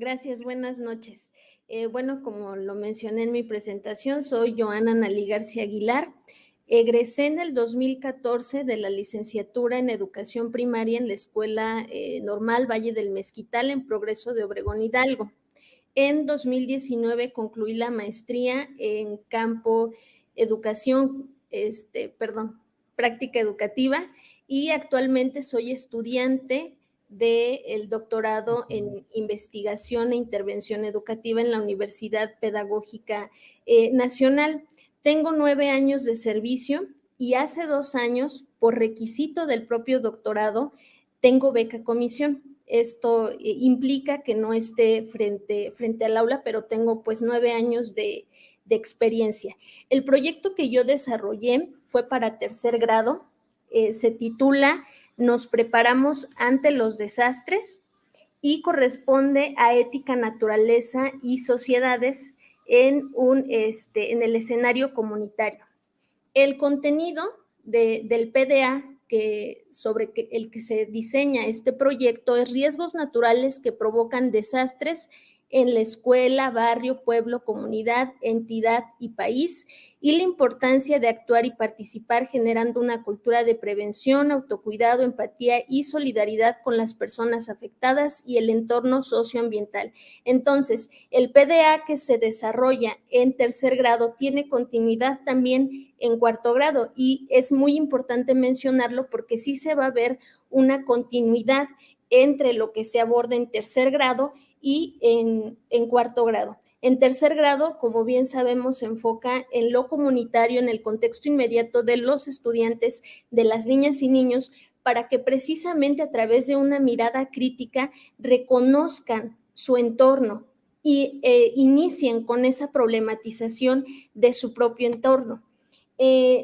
Gracias, buenas noches. Bueno, como lo mencioné en mi presentación, soy Joana Analí García Aguilar. Egresé en el 2014 de la licenciatura en Educación Primaria en la Escuela Normal Valle del Mezquital en Progreso de Obregón Hidalgo. En 2019 concluí la maestría en campo educación, práctica educativa, y actualmente soy estudiante del doctorado en investigación e intervención educativa en la Universidad Pedagógica Nacional. Tengo 9 años de servicio y hace 2 años, por requisito del propio doctorado, tengo beca comisión. Esto implica que no esté frente al aula, pero tengo pues 9 años de experiencia. El proyecto que yo desarrollé fue para tercer grado, se titula Nos preparamos ante los desastres y corresponde a ética, naturaleza y sociedades en el escenario comunitario. El contenido del PDA sobre el que se diseña este proyecto es riesgos naturales que provocan desastres en la escuela, barrio, pueblo, comunidad, entidad y país, y la importancia de actuar y participar generando una cultura de prevención, autocuidado, empatía y solidaridad con las personas afectadas y el entorno socioambiental. Entonces, el PDA que se desarrolla en tercer grado tiene continuidad también en cuarto grado, y es muy importante mencionarlo porque sí se va a ver una continuidad entre lo que se aborda en tercer grado y en cuarto grado. En tercer grado, como bien sabemos, se enfoca en lo comunitario, en el contexto inmediato de los estudiantes, de las niñas y niños, para que precisamente a través de una mirada crítica reconozcan su entorno y inicien con esa problematización de su propio entorno.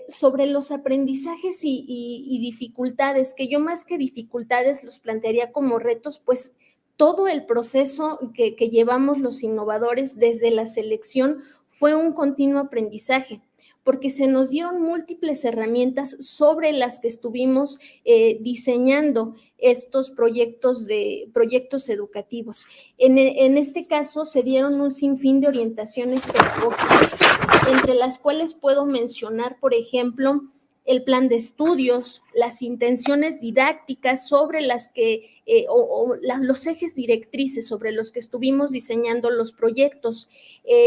Sobre los aprendizajes y dificultades, que yo más que dificultades los plantearía como retos, pues todo el proceso que llevamos los innovadores desde la selección fue un continuo aprendizaje, porque se nos dieron múltiples herramientas sobre las que estuvimos diseñando estos proyectos educativos. En este caso se dieron un sinfín de orientaciones pedagógicas, entre las cuales puedo mencionar, por ejemplo, el plan de estudios, las intenciones didácticas sobre las que, los ejes directrices sobre los que estuvimos diseñando los proyectos,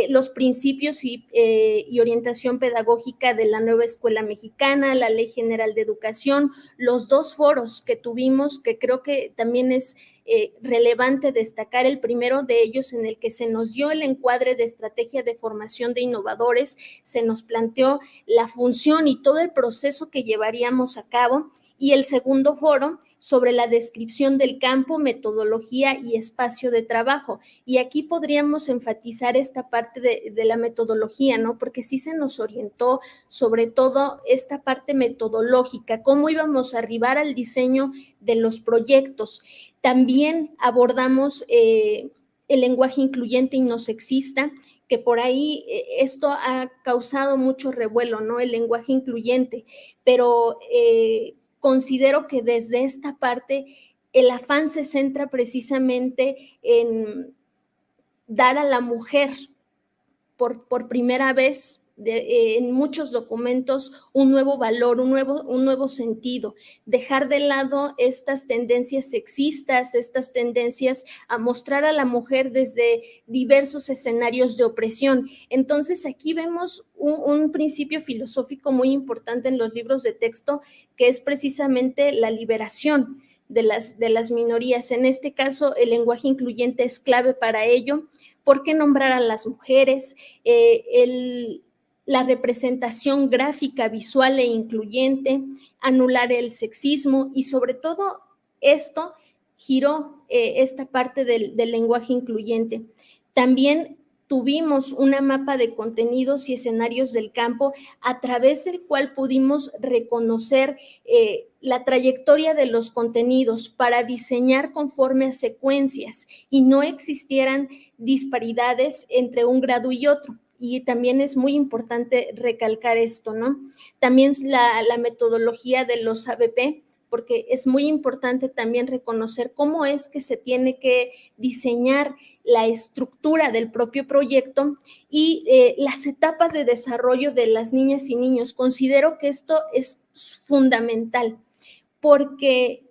los principios y orientación pedagógica de la nueva escuela mexicana, la Ley General de Educación, los 2 foros que tuvimos, que creo que también es relevante destacar, el primero de ellos en el que se nos dio el encuadre de estrategia de formación de innovadores, se nos planteó la función y todo el proceso que llevaríamos a cabo, y el segundo foro sobre la descripción del campo, metodología y espacio de trabajo. Y aquí podríamos enfatizar esta parte de la metodología, ¿no? Porque sí se nos orientó sobre todo esta parte metodológica, cómo íbamos a arribar al diseño de los proyectos. También abordamos el lenguaje incluyente y no sexista, que por ahí esto ha causado mucho revuelo, ¿no? El lenguaje incluyente, pero considero que desde esta parte el afán se centra precisamente en dar a la mujer por primera vez en muchos documentos un nuevo valor, un nuevo sentido, dejar de lado estas tendencias sexistas, estas tendencias a mostrar a la mujer desde diversos escenarios de opresión. Entonces aquí vemos un principio filosófico muy importante en los libros de texto, que es precisamente la liberación de las minorías. En este caso, el lenguaje incluyente es clave para ello. ¿Por qué nombrar a las mujeres? La representación gráfica, visual e incluyente, anular el sexismo, y sobre todo esto giró esta parte del lenguaje incluyente. También tuvimos una mapa de contenidos y escenarios del campo a través del cual pudimos reconocer la trayectoria de los contenidos para diseñar conforme a secuencias y no existieran disparidades entre un grado y otro. Y también es muy importante recalcar esto, ¿no? También la metodología de los ABP, porque es muy importante también reconocer cómo es que se tiene que diseñar la estructura del propio proyecto y las etapas de desarrollo de las niñas y niños. Considero que esto es fundamental porque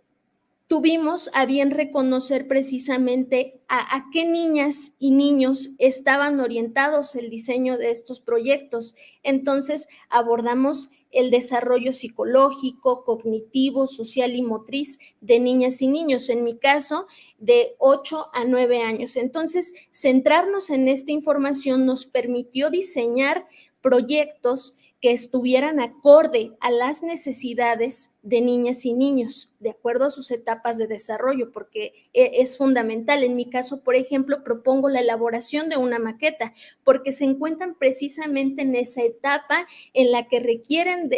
tuvimos a bien reconocer precisamente a qué niñas y niños estaban orientados el diseño de estos proyectos. Entonces abordamos el desarrollo psicológico, cognitivo, social y motriz de niñas y niños, en mi caso, de 8 a 9 años. Entonces, centrarnos en esta información nos permitió diseñar proyectos que estuvieran acorde a las necesidades de niñas y niños, de acuerdo a sus etapas de desarrollo, porque es fundamental. En mi caso, por ejemplo, propongo la elaboración de una maqueta, porque se encuentran precisamente en esa etapa en la que requieren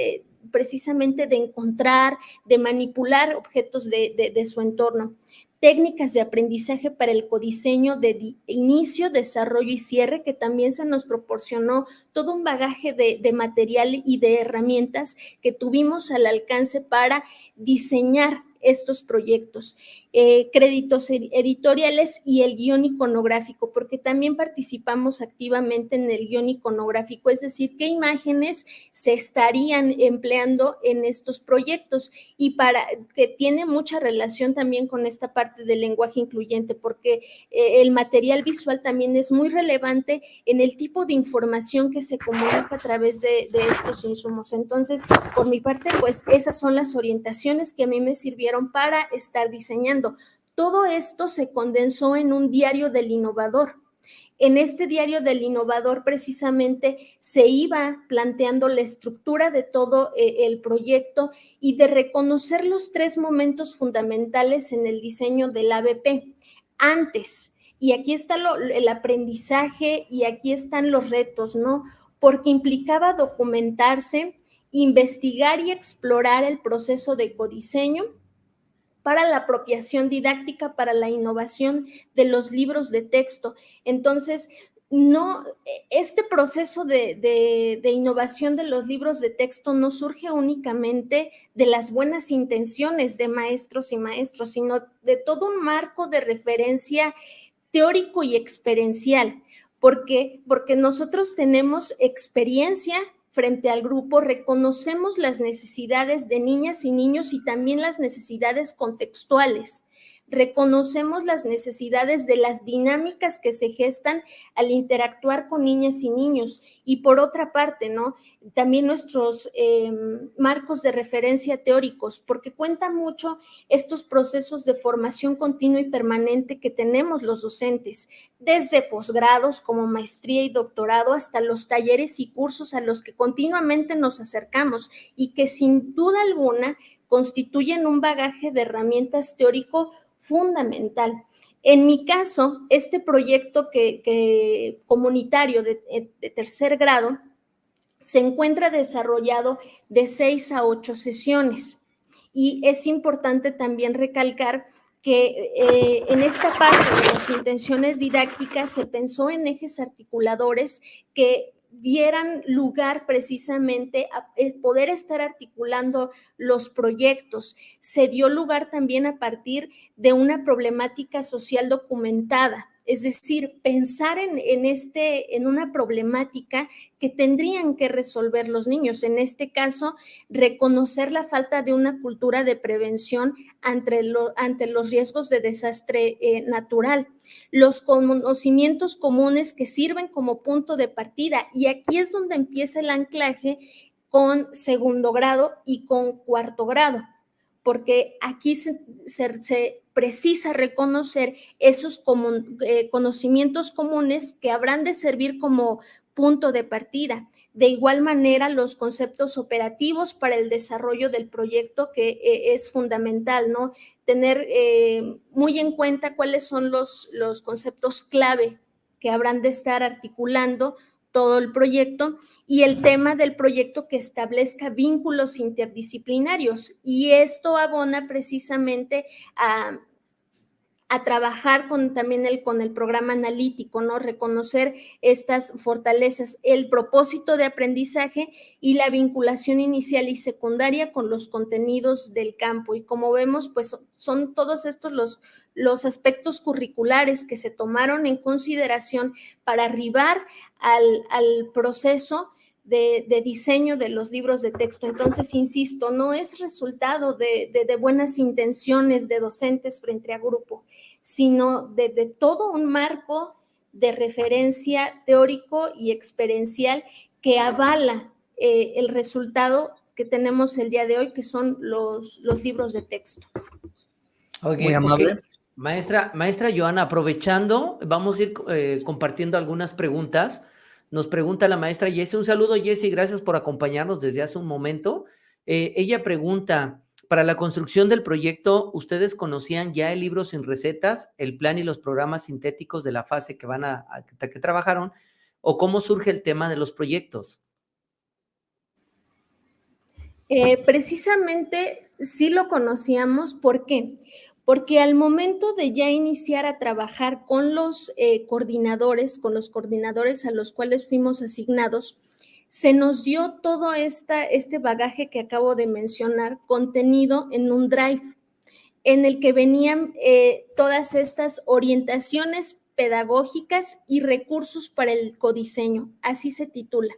precisamente de encontrar, de manipular objetos de su entorno. Técnicas de aprendizaje para el codiseño de inicio, desarrollo y cierre, que también se nos proporcionó todo un bagaje de material y de herramientas que tuvimos al alcance para diseñar estos proyectos, créditos editoriales y el guión iconográfico, porque también participamos activamente en el guión iconográfico, es decir, qué imágenes se estarían empleando en estos proyectos y que tiene mucha relación también con esta parte del lenguaje incluyente, porque el material visual también es muy relevante en el tipo de información que se comunica a través de estos insumos. Entonces, por mi parte, pues esas son las orientaciones que a mí me sirvieron para estar diseñando. Todo esto se condensó en un diario del innovador. En este diario del innovador precisamente se iba planteando la estructura de todo el proyecto y de reconocer los 3 momentos fundamentales en el diseño del ABP. Antes, y aquí está el aprendizaje y aquí están los retos, ¿no? Porque implicaba documentarse, investigar y explorar el proceso de codiseño para la apropiación didáctica, para la innovación de los libros de texto. Entonces, no, este proceso de innovación de los libros de texto no surge únicamente de las buenas intenciones de maestros y maestros, sino de todo un marco de referencia teórico y experiencial. ¿Por qué? Porque nosotros tenemos experiencia frente al grupo, reconocemos las necesidades de niñas y niños y también las necesidades contextuales. Reconocemos las necesidades de las dinámicas que se gestan al interactuar con niñas y niños. Y por otra parte, ¿no? También nuestros marcos de referencia teóricos, porque cuenta mucho estos procesos de formación continua y permanente que tenemos los docentes, desde posgrados como maestría y doctorado hasta los talleres y cursos a los que continuamente nos acercamos y que sin duda alguna constituyen un bagaje de herramientas teórico fundamental. En mi caso, este proyecto comunitario de tercer grado se encuentra desarrollado de 6 a 8 sesiones y es importante también recalcar que en esta parte de las intenciones didácticas se pensó en ejes articuladores que dieran lugar precisamente a poder estar articulando los proyectos. Se dio lugar también a partir de una problemática social documentada, es decir, pensar en una problemática que tendrían que resolver los niños. En este caso, reconocer la falta de una cultura de prevención ante los riesgos de desastre natural, los conocimientos comunes que sirven como punto de partida. Y aquí es donde empieza el anclaje con segundo grado y con cuarto grado, porque aquí se precisa reconocer esos conocimientos comunes que habrán de servir como punto de partida. De igual manera, los conceptos operativos para el desarrollo del proyecto, que es fundamental, ¿no? Tener muy en cuenta cuáles son los conceptos clave que habrán de estar articulando todo el proyecto y el tema del proyecto que establezca vínculos interdisciplinarios. Y esto abona precisamente a trabajar también con el programa analítico, ¿no? Reconocer estas fortalezas, el propósito de aprendizaje y la vinculación inicial y secundaria con los contenidos del campo. Y como vemos, pues son todos estos los aspectos curriculares que se tomaron en consideración para arribar al proceso de diseño de los libros de texto. Entonces, insisto, no es resultado de buenas intenciones de docentes frente a grupo, sino de todo un marco de referencia teórico y experiencial que avala el resultado que tenemos el día de hoy, que son los libros de texto. Muy amable. Maestra Joana, aprovechando, vamos a ir compartiendo algunas preguntas. Nos pregunta la maestra Jessie. Un saludo, Jessie, gracias por acompañarnos desde hace un momento. Ella pregunta, para la construcción del proyecto, ¿ustedes conocían ya el libro sin recetas, el plan y los programas sintéticos de la fase que que trabajaron? ¿O cómo surge el tema de los proyectos? Precisamente sí lo conocíamos. ¿Por qué? Porque al momento de ya iniciar a trabajar con los coordinadores a los cuales fuimos asignados, se nos dio todo este bagaje que acabo de mencionar, contenido en un drive, en el que venían todas estas orientaciones pedagógicas y recursos para el codiseño, así se titula.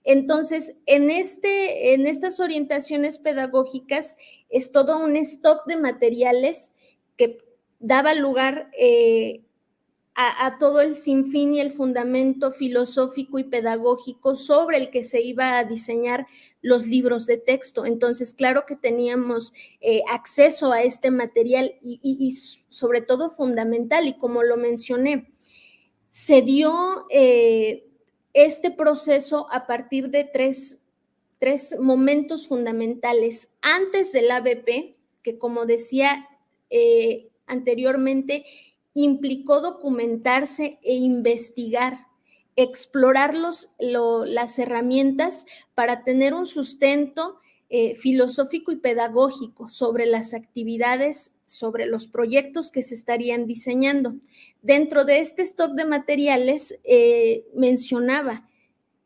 Entonces, en estas orientaciones pedagógicas es todo un stock de materiales que daba lugar a todo el sinfín y el fundamento filosófico y pedagógico sobre el que se iba a diseñar los libros de texto. Entonces, claro que teníamos acceso a este material y sobre todo fundamental, y como lo mencioné, se dio este proceso a partir de tres momentos fundamentales. Antes del ABP, que como decía anteriormente, implicó documentarse e investigar, explorar las herramientas para tener un sustento filosófico y pedagógico sobre las actividades, sobre los proyectos que se estarían diseñando. Dentro de este stock de materiales mencionaba,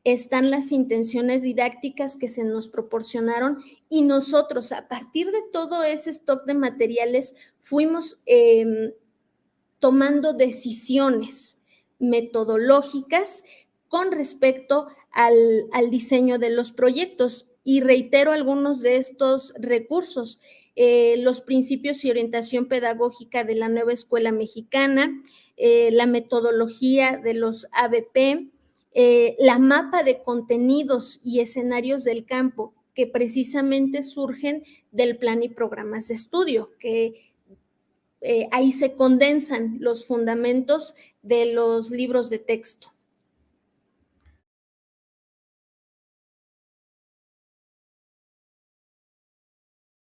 están las intenciones didácticas que se nos proporcionaron, y nosotros a partir de todo ese stock de materiales fuimos tomando decisiones metodológicas con respecto al diseño de los proyectos. Y reitero algunos de estos recursos: los principios y orientación pedagógica de la nueva escuela mexicana, la metodología de los ABP, la mapa de contenidos y escenarios del campo, que precisamente surgen del plan y programas de estudio, que ahí se condensan los fundamentos de los libros de texto.